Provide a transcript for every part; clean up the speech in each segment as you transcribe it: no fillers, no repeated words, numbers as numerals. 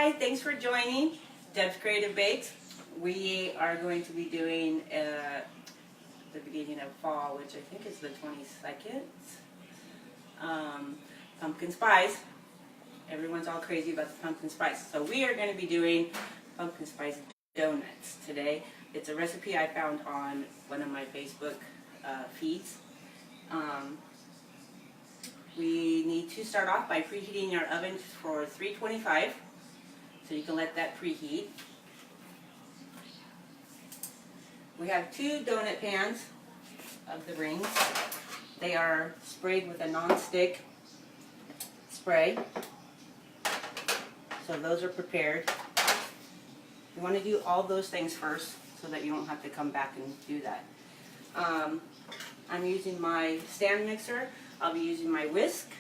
Hi, thanks for joining Deb's Creative Bakes. We are going to be doing the beginning of fall, which I think is the 22nd. Pumpkin spice. Everyone's all crazy about the pumpkin spice. So we are going to be doing pumpkin spice donuts today. It's a recipe I found on one of my Facebook feeds. We need to start off by preheating our oven for 325, so you can let that preheat. We have 2 donut pans of the rings. They are sprayed with a non-stick spray, so those are prepared. You want to do all those things first so that you don't have to come back and do that. I'm using my stand mixer. I'll be using my whisk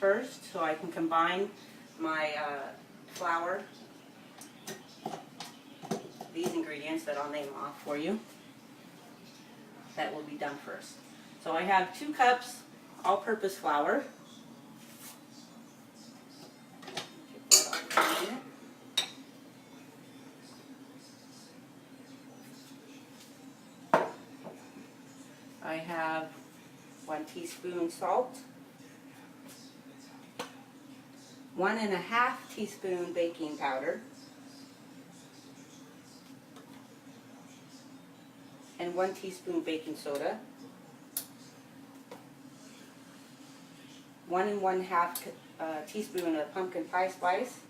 first so I can combine my flour, these ingredients that I'll name off for you. That will be done first. So I have 2 cups all-purpose flour. I have 1 teaspoon salt, 1½ teaspoon baking powder, and 1 teaspoon baking soda, 1 1/2 teaspoon of pumpkin pie spice,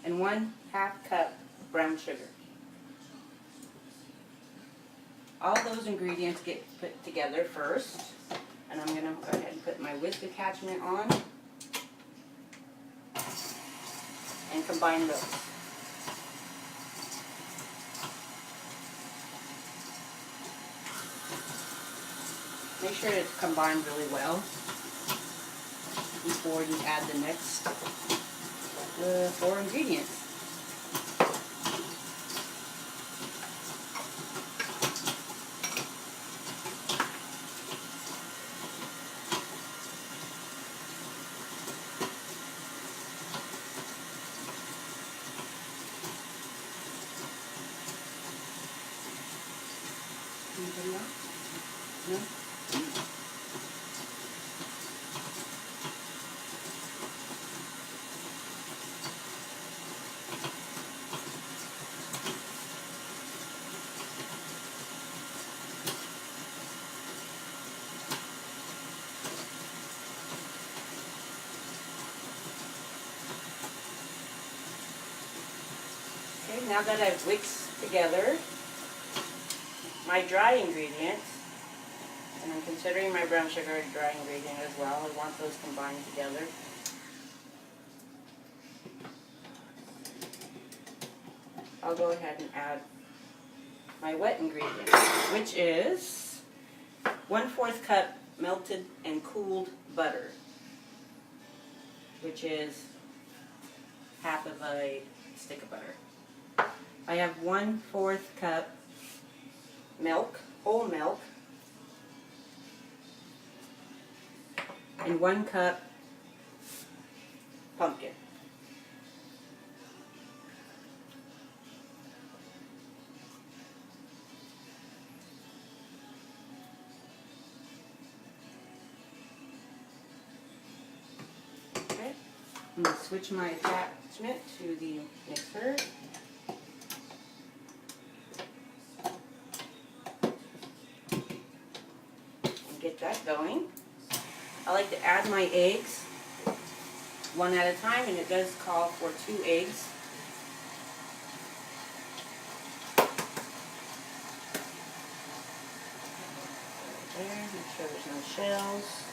and 1/2 cup brown sugar. All those ingredients get put together first, and I'm going to go ahead and put my whisk attachment on and combine those. Make sure it's combined really well before you add the next 4 ingredients. Anybody else? No? Okay, now that I've mixed together my dry ingredients, and I'm considering my brown sugar a dry ingredient as well. I want those combined together. I'll go ahead and add my wet ingredient, which is 1/4 cup melted and cooled butter, which is half of a stick of butter. I have 1/4 cup milk, whole milk, and 1 cup pumpkin. Okay, I'm going to switch my attachment to the mixer. Get that going. I like to add my eggs one at a time, and it does call for 2 eggs. There, make sure there's no shells.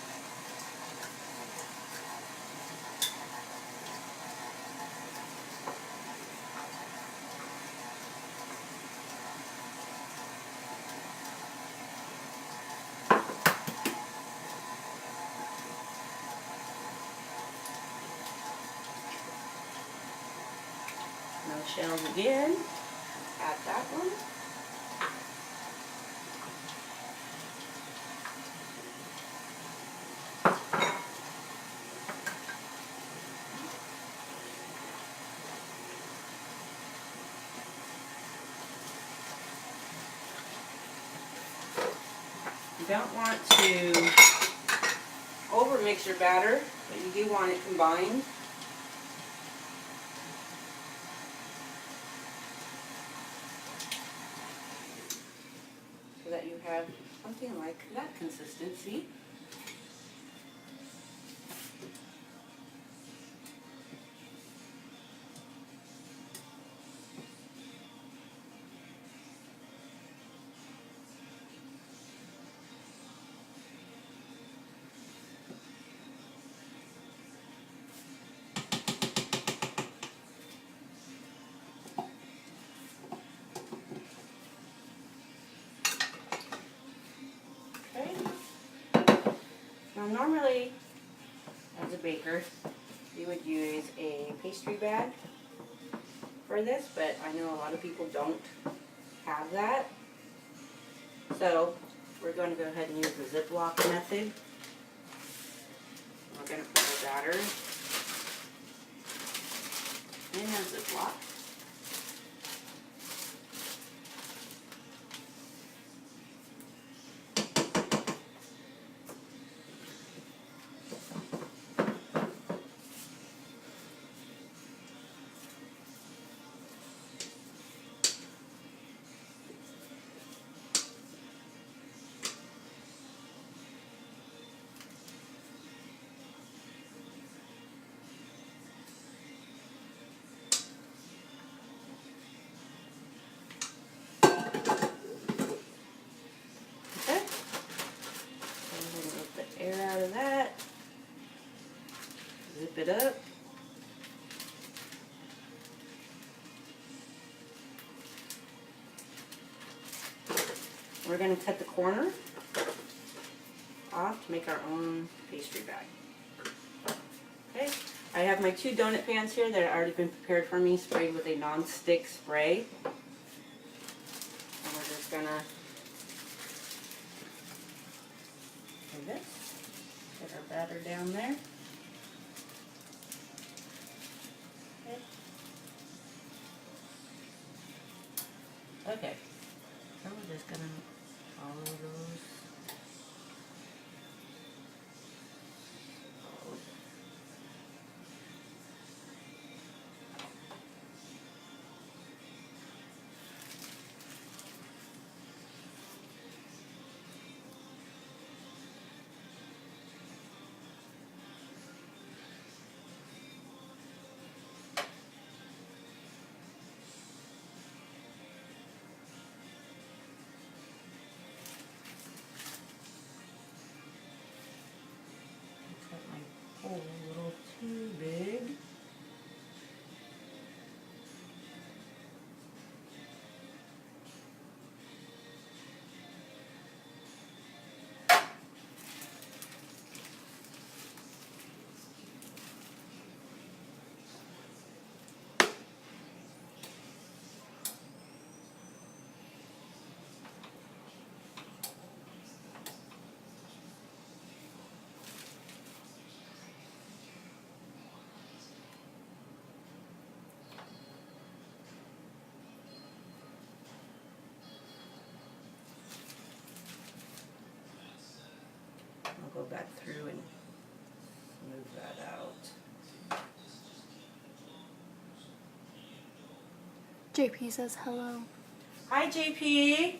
No shells again. Add that one. You don't want to over mix your batter, but you do want it combined. So that you have something like that consistency. Okay. Now normally, as a baker, you would use a pastry bag for this, but I know a lot of people don't have that. So we're going to go ahead and use the Ziploc method. We're going to put our batter in a Ziploc. Okay. Go ahead and get the air out of that. Zip it up. We're going to cut the corner off to make our own pastry bag. Okay, I have my 2 donut pans here that have already been prepared for me, sprayed with a non-stick spray. And we're just going to do this. Get our batter down there. Okay. Okay, so we're just going to follow those. Cut my hole a little too big. I'll go back through and smooth that out. JP says hello. Hi, JP.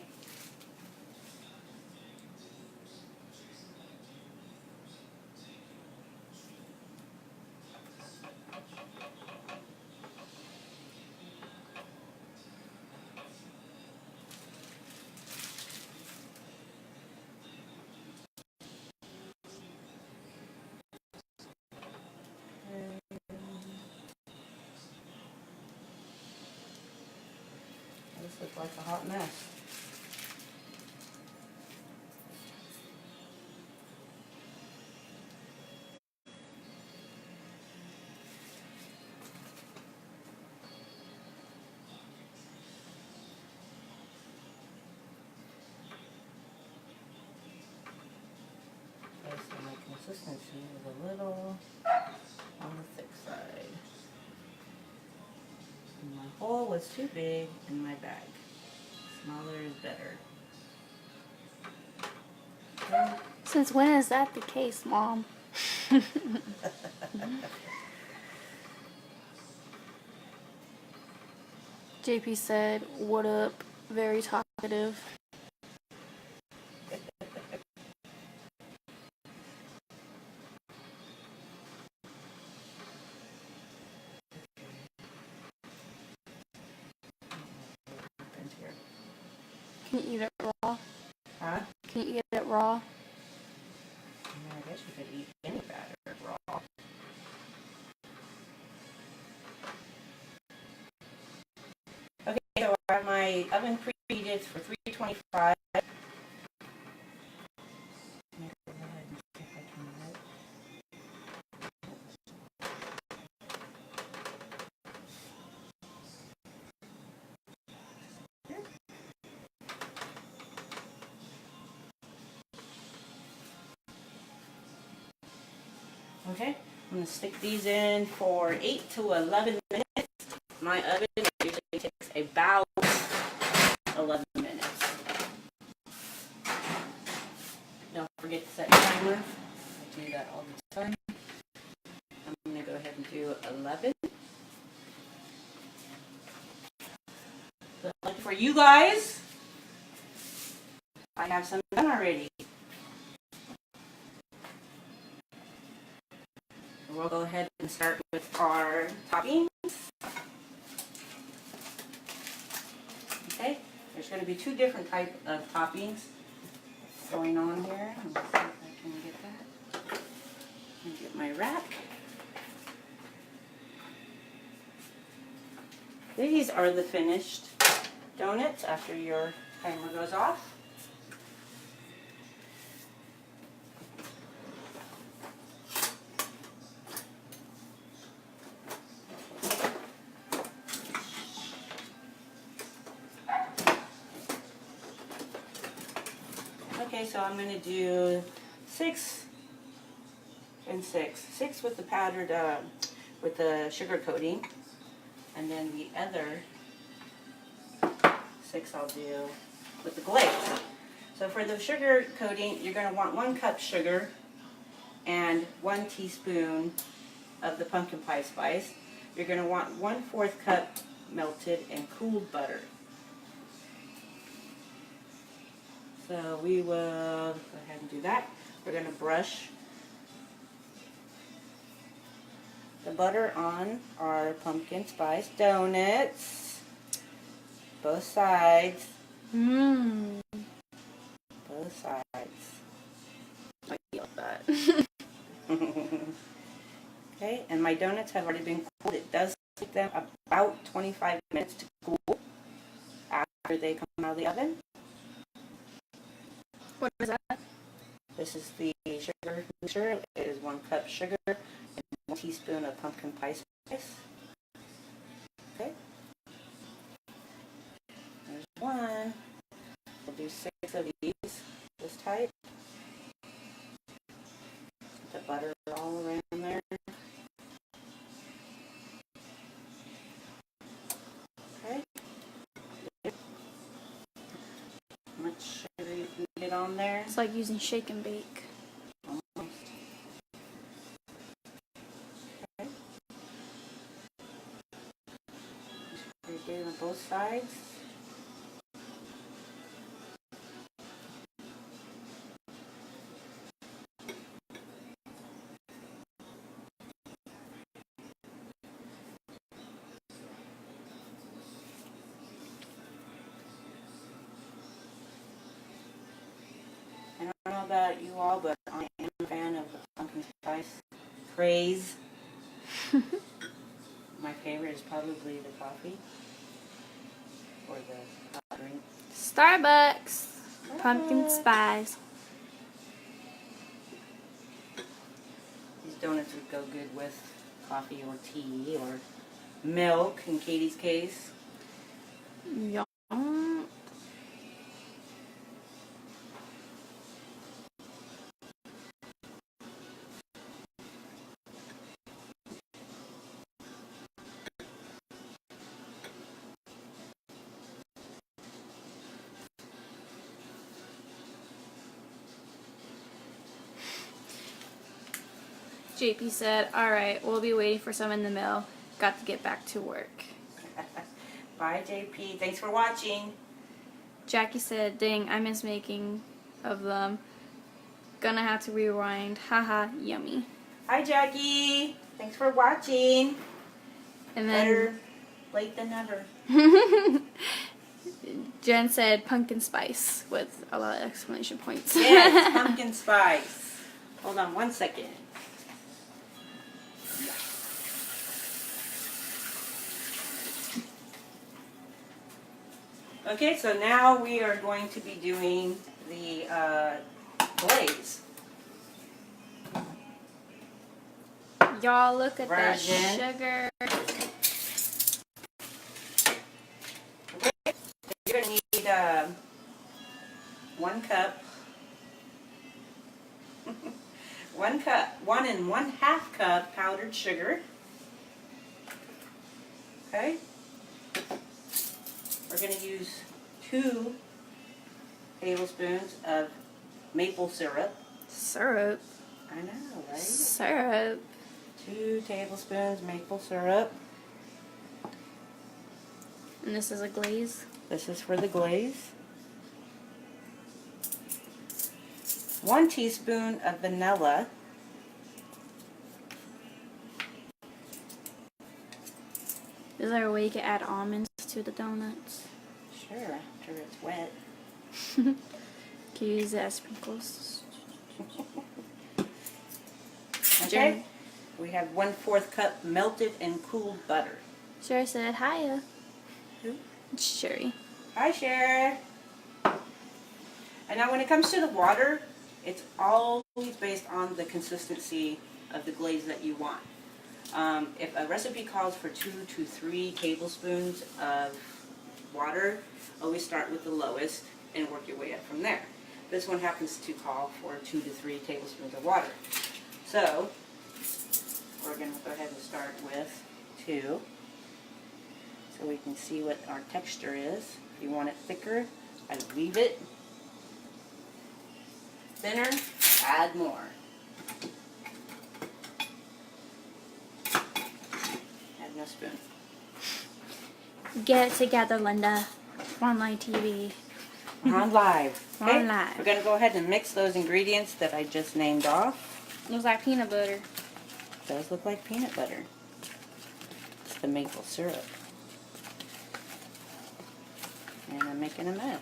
This looks like a hot mess. Okay, so my consistency is a little on the thick side. And my hole was too big in my bag. Smaller is better. Since when is that the case, Mom? JP said, "What up?" Very talkative. Can you eat it raw? Huh? Can you eat it raw? I guess you could eat any batter raw. Okay, so I have my oven preheated for 325. Okay, I'm going to stick these in for 8 to 11 minutes. My oven usually takes about 11 minutes. Don't forget to set timer. I do that all the time. I'm going to go ahead and do 11. So for you guys, I have some done already. We'll go ahead and start with our toppings. Okay, there's going to be 2 different types of toppings going on here. Let's see if I can get that. Let me get my rack. These are the finished donuts after your timer goes off. Okay, so I'm going to do 6 and 6. 6 with the powdered, with the sugar coating. And then the other 6 I'll do with the glaze. So for the sugar coating, you're going to want 1 cup sugar and 1 teaspoon of the pumpkin pie spice. You're going to want 1/4 cup melted and cooled butter. So we will go ahead and do that. We're going to brush the butter on our pumpkin spice donuts. Both sides. Mmm. Both sides. I love that. Okay, and my donuts have already been cooled. It does take them about 25 minutes to cool after they come out of the oven. What is that? This is the sugar mixture. It is 1 cup sugar and 1 teaspoon of pumpkin pie spice. Okay. There's 1. We'll do 6 of these this type. The butter all around there. Okay. How much sugar you can get on there? It's like using shake and bake. Almost. Okay. Just do it on both sides. I don't know about you all, but I am a fan of the pumpkin spice craze. My favorite is probably the coffee or the hot drink. Starbucks. Pumpkin spice. These donuts would go good with coffee or tea or milk in Katie's case. Yum. JP said, alright, we'll be waiting for some in the mail. Got to get back to work. Bye, JP. Thanks for watching. Jackie said, dang, I miss making of them. Gonna have to rewind. Haha, yummy. Hi, Jackie. Thanks for watching. And Better then late than never. Jen said pumpkin spice with a lot of exclamation points. Yes, pumpkin spice. Hold on 1 second. Okay, so now we are going to be doing the glaze. Y'all look at that Version. sugar. You're going to need 1 cup. 1 cup, 1 1/2 cup powdered sugar. Okay. We're going to use 2 tablespoons of maple syrup. Syrup. I know, right? Syrup. 2 tablespoons maple syrup. And this is a glaze. This is for the glaze. 1 teaspoon of vanilla. Is there a way you can add almonds to the donuts? Sure, after it's wet. Can you use it as sprinkles? Okay. We have 1/4 cup melted and cooled butter. Sherry said, hiya. Who? It's Sherry. Hi, Cher. And now when it comes to the water, it's always based on the consistency of the glaze that you want. If a recipe calls for 2 to 3 tablespoons of water, always start with the lowest and work your way up from there. This one happens to call for 2 to 3 tablespoons of water. So, we're going to go ahead and start with 2, so we can see what our texture is. If you want it thicker, I leave it. Thinner, add more. Add no spoon. Get it together, Linda. Online TV. We're on live. We're on live. We're going to go ahead and mix those ingredients that I just named off. Looks like peanut butter. It does look like peanut butter. It's the maple syrup. And I'm making a mess.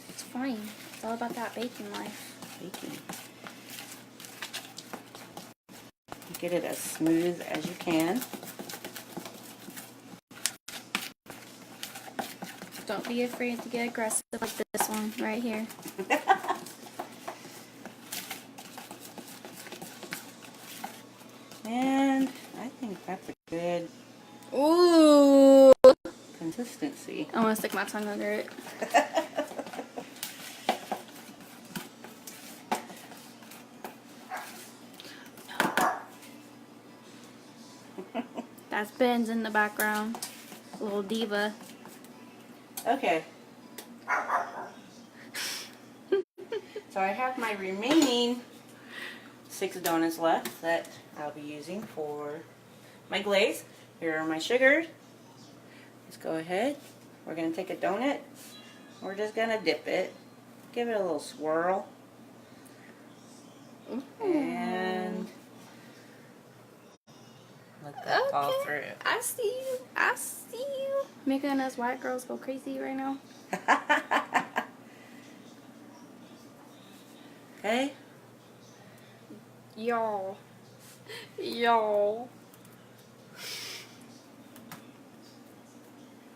It's fine. It's all about that bacon life. Baking. Get it as smooth as you can. Don't be afraid to get aggressive like this one right here. And I think that's a good Ooh! consistency. I want to stick my tongue under it. That's Ben's in the background. Little diva. Okay. So I have my remaining 6 donuts left that I'll be using for my glaze. Here are my sugars. Let's go ahead. We're going to take a donut. We're just going to dip it. Give it a little swirl. And let that fall through. I see you. I see you. Making us white girls go crazy right now. Okay. Y'all. Y'all.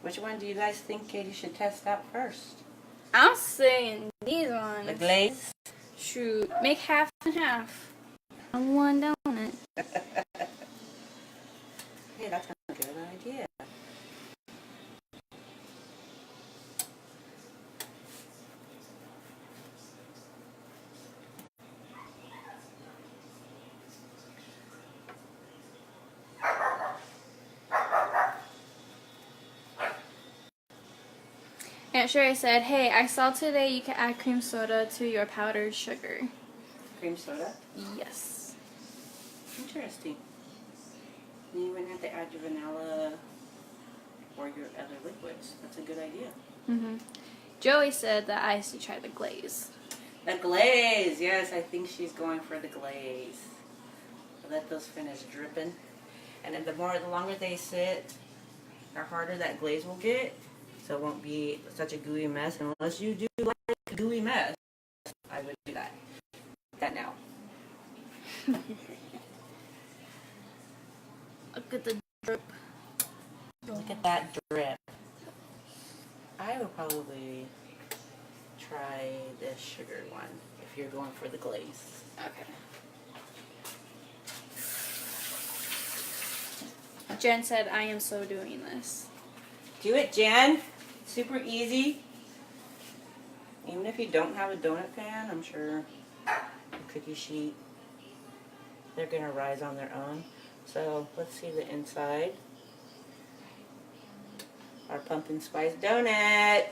Which one do you guys think Katie should test out first? I'm saying these ones. The glaze? Shoot. Make half and half on one donut. Hey, that's a good idea. Aunt Sherry said, hey, I saw today you can add cream soda to your powdered sugar. Cream soda? Yes. Interesting. You wouldn't have to add your vanilla or your other liquids. That's a good idea. Mm-hmm. Joey said that I should try the glaze. The glaze, yes, I think she's going for the glaze. Let those finish dripping. And then the longer they sit, the harder that glaze will get. So it won't be such a gooey mess. Unless you do like a gooey mess, I would do that. That now. Look at the drip. Look at that drip. I would probably try the sugar one if you're going for the glaze. Okay. Jen said, I am so doing this. Do it, Jen. Super easy. Even if you don't have a donut pan, I'm sure a cookie sheet, they're going to rise on their own. So let's see the inside. Our pumpkin spice donut.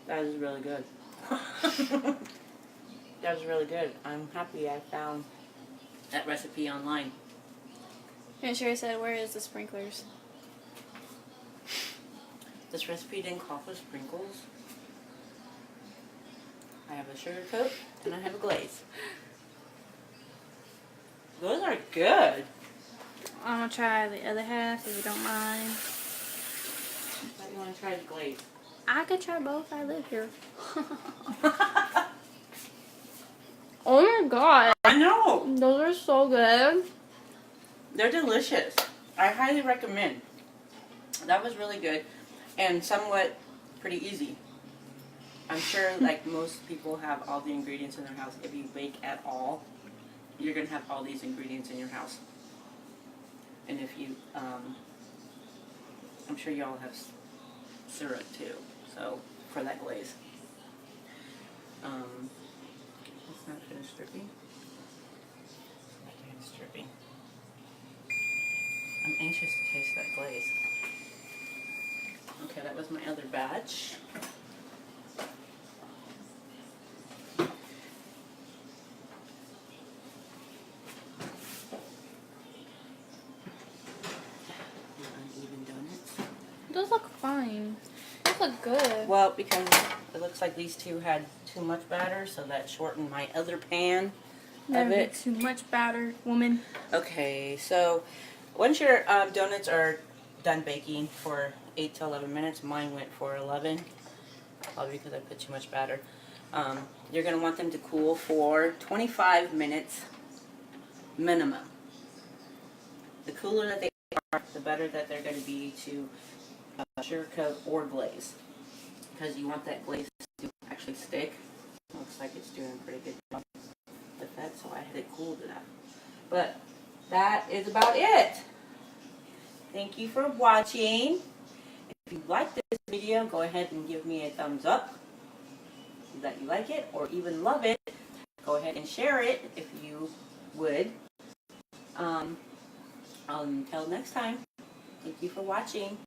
That is really good. That was really good. I'm happy I found that recipe online. And Sherry said, where is the sprinklers? This recipe didn't call for sprinkles. I have a sugar coat and I have a glaze. Those are good. I'm going to try the other half if you don't mind. How do you want to try the glaze? I could try both. I live here. Oh my god. I know. Those are so good. They're delicious. I highly recommend. That was really good and somewhat pretty easy. I'm sure like most people have all the ingredients in their house. If you bake at all, you're going to have all these ingredients in your house. And if you, I'm sure you all have syrup too, so for that glaze. Let's not finish dripping. It's dripping. I'm anxious to taste that glaze. Okay, that was my other batch. Uneven donuts. Those look fine. Those look good. Well, because it looks like these two had too much batter, so that shortened my other pan Never of get it. too much batter, woman. Okay, so once your donuts are done baking for 8 to 11 minutes, mine went for 11, probably because I put too much batter. You're going to want them to cool for 25 minutes minimum. The cooler that they are, the better that they're going to be to sugar coat or glaze, because you want that glaze to actually stick. Looks like it's doing a pretty good job with that, so I had it cooled enough. But that is about it. Thank you for watching. If you like this video, go ahead and give me a thumbs up that you like it or even love it. Go ahead and share it if you would. Until next time, thank you for watching.